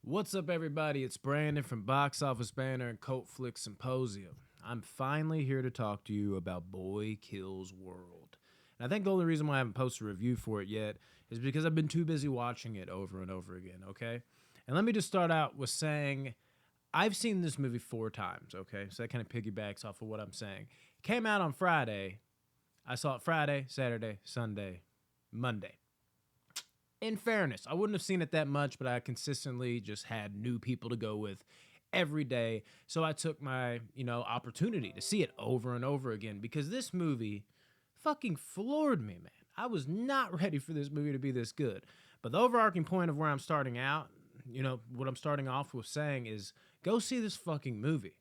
What's up, everybody? It's Brandon from Box Office Banner and Cult Flick Symposium. I'm finally here to talk to you about Boy Kills World. And I think the only reason why I haven't posted a review for it yet is because I've been too busy watching it over and over again, okay? And let me just start out with saying I've seen this movie 4 times, okay? So that kind of piggybacks off of what I'm saying. It came out on Friday. I saw it Friday, Saturday, Sunday, Monday. In fairness, I wouldn't have seen it that much, but I consistently just had new people to go with every day. So I took my, opportunity to see it over and over again because this movie fucking floored me, man. I was not ready for this movie to be this good. But the overarching point of where I'm starting out, what I'm starting off with saying is go see this fucking movie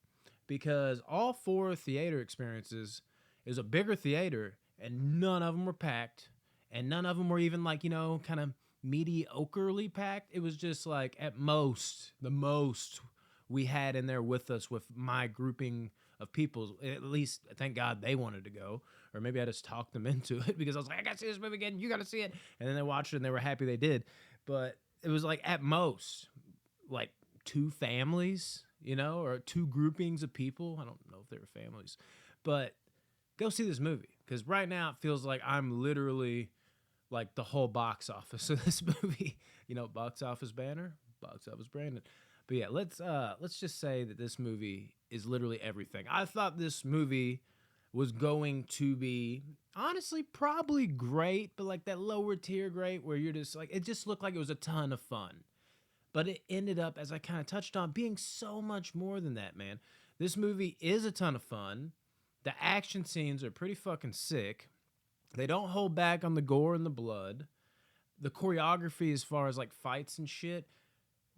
because all 4 theater experiences is a bigger theater and none of them were packed and none of them were even like, kind of mediocrely packed. It was just like at most, the most we had in there with us with my grouping of people. At least, thank God they wanted to go. Or maybe I just talked them into it because I was like, I got to see this movie again. You got to see it. And then they watched it and they were happy they did. But it was like at most, like 2 families, or 2 groupings of people. I don't know if they were families. But go see this movie because right now it feels like I'm literally like the whole box office of this movie. Box office banner, box office Brandon. But yeah, let's just say that this movie is literally everything. I thought this movie was going to be honestly probably great, but like that lower tier great where you're just like it just looked like it was a ton of fun. But it ended up, as I kind of touched on, being so much more than that, man. This movie is a ton of fun. The action scenes are pretty fucking sick. They don't hold back on the gore and the blood. The choreography, as far as like fights and shit,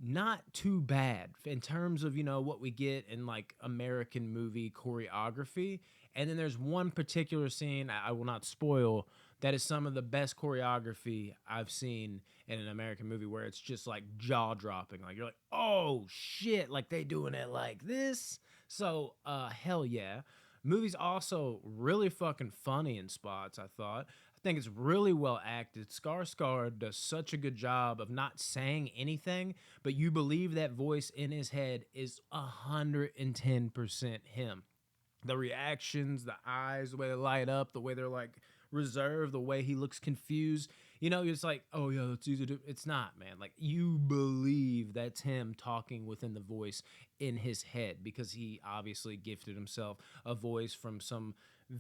not too bad in terms of, what we get in like American movie choreography. And then there's one particular scene I will not spoil that is some of the best choreography I've seen in an American movie where it's just like jaw dropping. Like you're like, oh shit, like they doing it like this. So hell yeah. Movie's also really fucking funny in spots, I thought. I think it's really well acted. Skarsgård does such a good job of not saying anything, but you believe that voice in his head is 110% him. The reactions, the eyes, the way they light up, the way they're like reserved, the way he looks confused. It's like, oh yeah, that's easy to. It's not, man. Like you believe that's him talking within the voice in his head because he obviously gifted himself a voice from some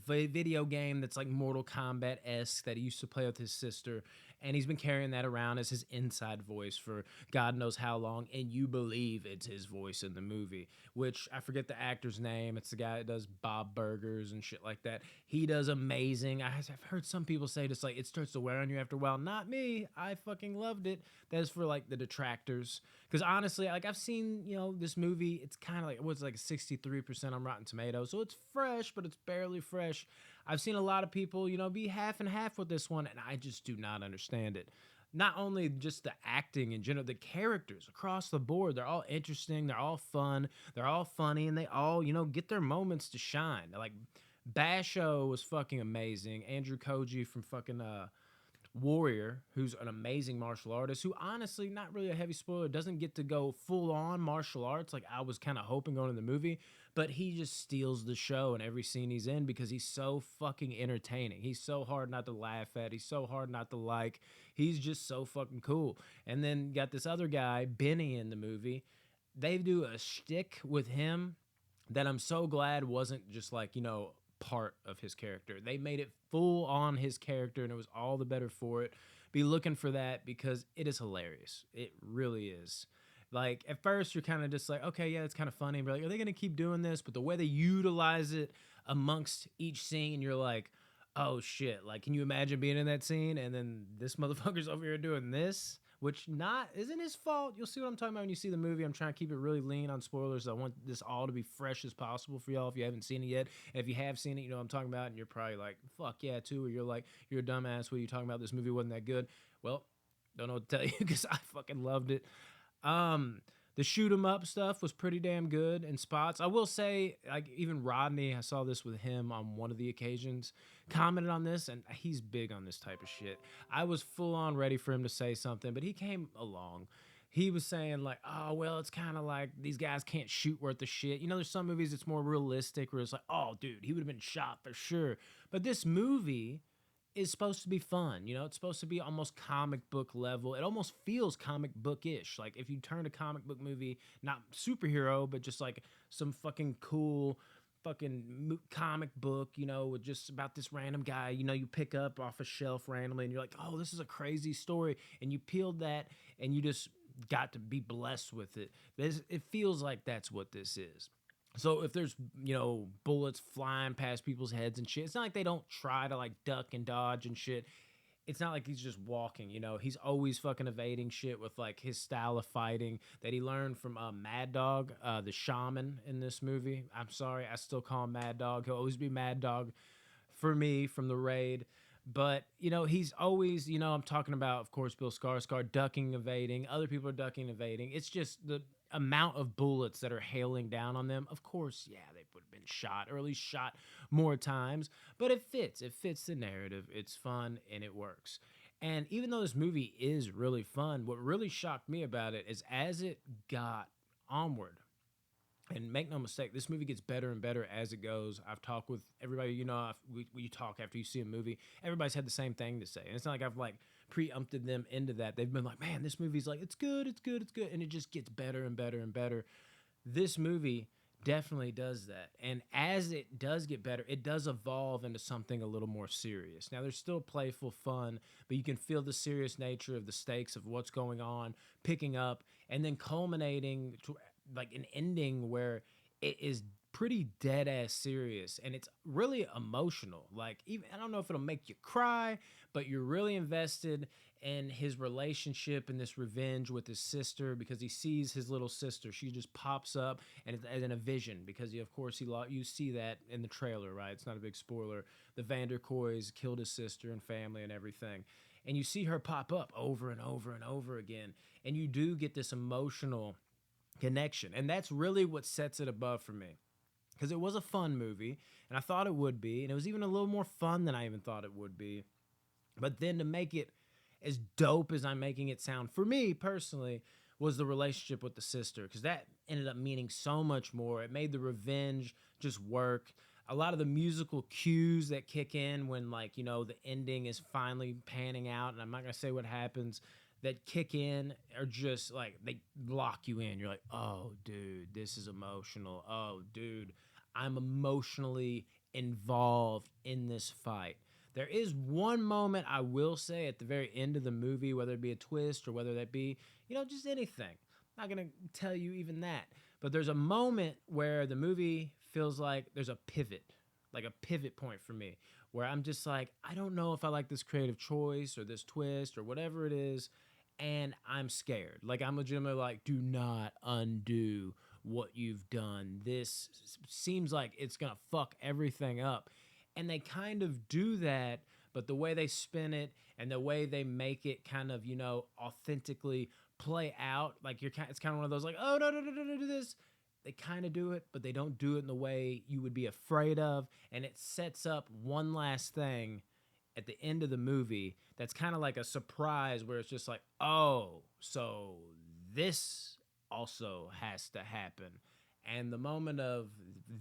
video game that's like Mortal Kombat esque that he used to play with his sister, and he's been carrying that around as his inside voice for God knows how long, and you believe it's his voice in the movie, which I forget the actor's name. It's the guy that does Bob Burgers and shit like that. He does amazing. I've heard some people say just like it starts to wear on you after a while. Not me. I fucking loved it. That's for like the detractors. Because honestly, like I've seen, this movie, it's kind of like, what's like 63% on Rotten Tomatoes. So it's fresh, but it's barely fresh. I've seen a lot of people, be half and half with this one, and I just do not understand it. Not only just the acting in general, the characters across the board, they're all interesting, they're all fun, they're all funny, and they all, get their moments to shine. Like Basho was fucking amazing. Andrew Koji from fucking Warrior, who's an amazing martial artist, who honestly, not really a heavy spoiler, doesn't get to go full on martial arts like I was kind of hoping going in the movie, but he just steals the show in every scene he's in because he's so fucking entertaining. He's so hard not to laugh at. He's so hard not to like. He's just so fucking cool. And then got this other guy, Benny, in the movie. They do a shtick with him that I'm so glad wasn't just like, part of his character. They made it full on his character and it was all the better for it. Be looking for that because it is hilarious. It really is. Like at first you're kind of just like, okay, yeah, it's kind of funny. But like, are they going to keep doing this? But the way they utilize it amongst each scene, you're like, oh shit. Like, can you imagine being in that scene and then this motherfucker's over here doing this? Which not isn't his fault. You'll see what I'm talking about when you see the movie. I'm trying to keep it really lean on spoilers. I want this all to be fresh as possible for y'all if you haven't seen it yet. If you have seen it, you know what I'm talking about, and you're probably like, fuck yeah, too. Or you're like, you're a dumbass. What are you talking about? This movie wasn't that good. Well, don't know what to tell you because I fucking loved it. Um, the shoot 'em up stuff was pretty damn good in spots. I will say, like even Rodney, I saw this with him on one of the occasions, commented on this, and he's big on this type of shit. I was full on ready for him to say something, but he came along. he was saying like, oh well, it's kind of like these guys can't shoot worth of shit. You know, there's some movies it's more realistic where it's like, oh dude, he would have been shot for sure. But this movie is supposed to be fun. You know, it's supposed to be almost comic book level. It almost feels comic bookish. Like if you turn a comic book movie, not superhero, but just like some fucking cool fucking comic book, you know, with just about this random guy, you know, you pick up off a shelf randomly and you're like, oh, this is a crazy story. And you peeled that and you just got to be blessed with it. It feels like that's what this is. So if there's, you know, bullets flying past people's heads and shit, it's not like they don't try to like duck and dodge and shit. It's not like he's just walking, you know. He's always fucking evading shit with like his style of fighting that he learned from Mad Dog, the shaman in this movie. I'm sorry, I still call him Mad Dog. He'll always be Mad Dog for me from the raid. But, you know, he's always, you know, I'm talking about, of course, Bill Skarsgård ducking, evading. Other people are ducking, evading. It's just the amount of bullets that are hailing down on them. Of course, yeah, they would have been shot, or at least shot more times. But it fits. It fits the narrative. It's fun, and it works. And even though this movie is really fun, what really shocked me about it is as it got onward, and make no mistake, this movie gets better and better as it goes. I've talked with everybody, you know, we talk after you see a movie. Everybody's had the same thing to say. And it's not like I've like preempted them into that. They've been like, man, this movie's like, it's good, it's good, it's good. And it just gets better and better and better. This movie definitely does that. And as it does get better, it does evolve into something a little more serious. Now, there's still playful fun, but you can feel the serious nature of the stakes of what's going on, picking up, and then culminating to like an ending where it is pretty dead ass serious and it's really emotional. Like, even I don't know if it'll make you cry, but you're really invested in his relationship and this revenge with his sister because he sees his little sister. She just pops up and it's in a vision because of course you see that in the trailer, right? It's not a big spoiler. The Vanderkoys killed his sister and family and everything. And you see her pop up over and over and over again. And you do get this emotional connection. And that's really what sets it above for me. Because it was a fun movie, and I thought it would be, and it was even a little more fun than I even thought it would be. But then to make it as dope as I'm making it sound, for me personally, was the relationship with the sister, because that ended up meaning so much more. It made the revenge just work. A lot of the musical cues that kick in when, like, you know, the ending is finally panning out, and I'm not going to say what happens, that kick in are just like, they lock you in. You're like, oh, dude, this is emotional. Oh, dude, I'm emotionally involved in this fight. There is one moment I will say at the very end of the movie, whether it be a twist or whether that be, you know, just anything. I'm not going to tell you even that. But there's a moment where the movie feels like there's a pivot, like a pivot point for me, where I'm just like, I don't know if I like this creative choice or this twist or whatever it is. And I'm scared. Like, I'm legitimately like, do not undo what you've done. This seems like it's going to fuck everything up. And they kind of do that, but the way they spin it and the way they make it kind of, you know, authentically play out, like it's kind of one of those like, oh, no, no, no, no, no, do this. They kind of do it, but they don't do it in the way you would be afraid of. And it sets up one last thing at the end of the movie that's kind of like a surprise where it's just like, oh, so this also has to happen. And the moment of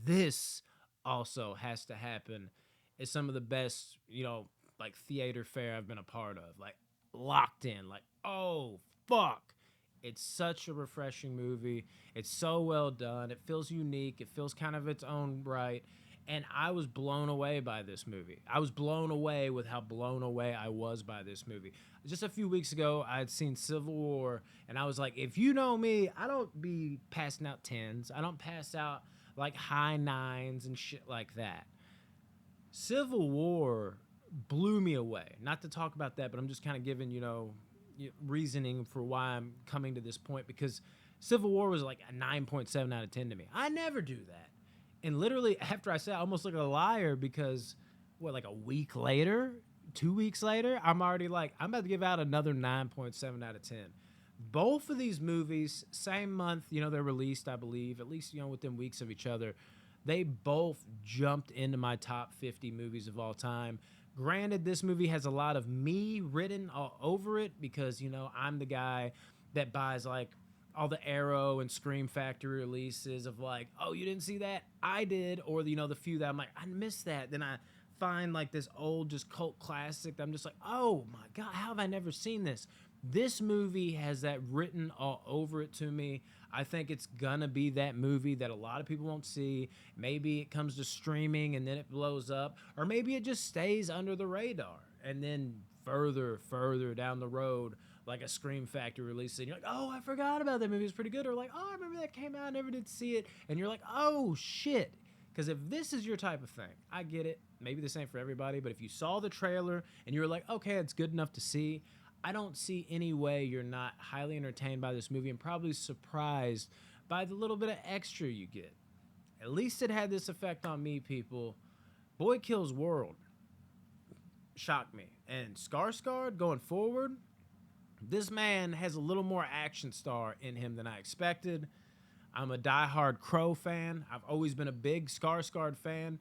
this also has to happen is some of the best, you know, like theater fare I've been a part of. Like, locked in, like, oh, fuck. It's such a refreshing movie. It's so well done. It feels unique. It feels kind of its own right. And I was blown away by this movie. I was blown away with how blown away I was by this movie. Just a few weeks ago, I had seen Civil War, and I was like, if you know me, I don't be passing out 10s. I don't pass out like high 9s and shit like that. Civil War blew me away. Not to talk about that, but I'm just kind of giving, you know, reasoning for why I'm coming to this point, because Civil War was like a 9.7 out of 10 to me. I never do that. And literally after I said, I almost look like a liar because what, like a week later, 2 weeks later, I'm already like, I'm about to give out another 9.7 out of 10. Both of these movies, same month, you know, they're released, I believe, at least, you know, within weeks of each other. They both jumped into my top 50 movies of all time. Granted, this movie has a lot of me written all over it because, you know, I'm the guy that buys like all the Arrow and Scream Factory releases of like, oh, you didn't see that? I did. Or, you know, the few that I'm like, I missed that. Then I find like this old just cult classic that I'm just like, oh my God, how have I never seen this? This movie has that written all over it to me. I think it's gonna be that movie that a lot of people won't see. Maybe it comes to streaming and then it blows up, or maybe it just stays under the radar. And then further down the road, like a Scream Factory release, and you're like, oh, I forgot about that movie. It's pretty good. Or like, oh, I remember that came out. I never did see it. And you're like, oh shit. Because if this is your type of thing, I get it. Maybe this ain't for everybody, but if you saw the trailer and you were like, okay, it's good enough to see, I don't see any way you're not highly entertained by this movie and probably surprised by the little bit of extra you get. At least it had this effect on me, people. Boy Kills World shocked me. And Skarsgård going forward, this man has a little more action star in him than I expected. I'm a diehard Crow fan. I've always been a big Skarsgård fan,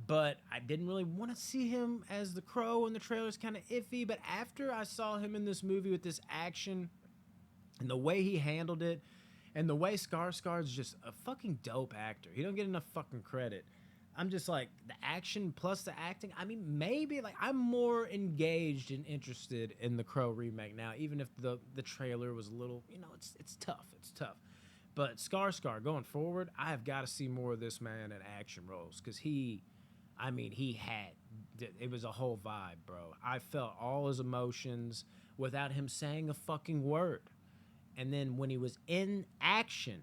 but I didn't really want to see him as the Crow, and the trailer's kind of iffy. But after I saw him in this movie with this action and the way he handled it, and the way Skarsgård's just a fucking dope actor. He don't get enough fucking credit. I'm just like, the action plus the acting. I mean, maybe like I'm more engaged and interested in the Crow remake now, even if the trailer was a little, you know, it's tough. It's tough. But Skarsgård going forward, I have got to see more of this man in action roles, because he had, it was a whole vibe, bro. I felt all his emotions without him saying a fucking word. And then when he was in action,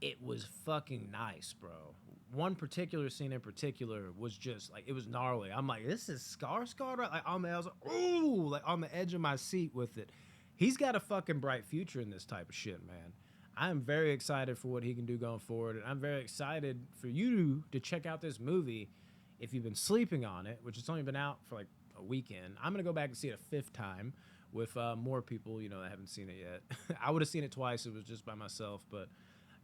it was fucking nice, bro. One particular scene in particular was just like, it was gnarly. I'm like, this is Skarsgård, right? Like I was like, ooh, like on the edge of my seat with it. He's got a fucking bright future in this type of shit, man. I'm very excited for what he can do going forward, and I'm very excited for you to check out this movie if you've been sleeping on it, which it's only been out for like a weekend. I'm gonna go back and see it a fifth time with more people, you know, that haven't seen it yet. I would have seen it twice. It was just by myself, but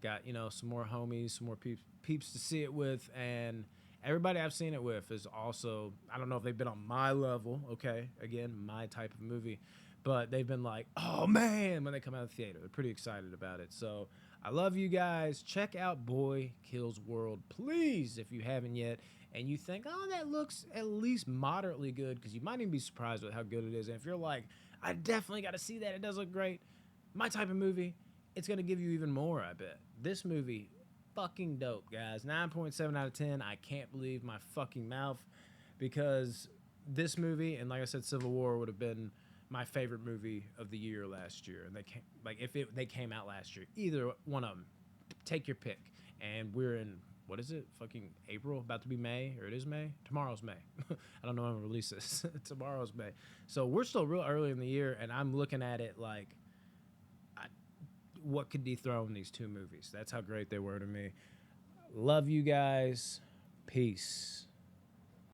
got, you know, some more homies, some more peeps to see it with, and everybody I've seen it with is also, I don't know if they've been on my level, okay, again, my type of movie, but they've been like, oh man, when they come out of the theater. They're pretty excited about it. So I love you guys. Check out Boy Kills World, please, if you haven't yet. And you think, oh, that looks at least moderately good, because you might even be surprised with how good it is. And if you're like, I definitely got to see that, it does look great, my type of movie, it's going to give you even more, I bet. This movie, fucking dope, guys. 9.7 out of 10. I can't believe my fucking mouth, because this movie, and like I said, Civil War would have been my favorite movie of the year last year. And they came, like, if they came out last year, either one of them, take your pick. And we're in, what is it? Fucking April, about to be May, or it is May? Tomorrow's May. I don't know when I'm gonna release this. Tomorrow's May. So we're still real early in the year, and I'm looking at it like, what could dethrone these two movies? That's how great they were to me. Love you guys. Peace.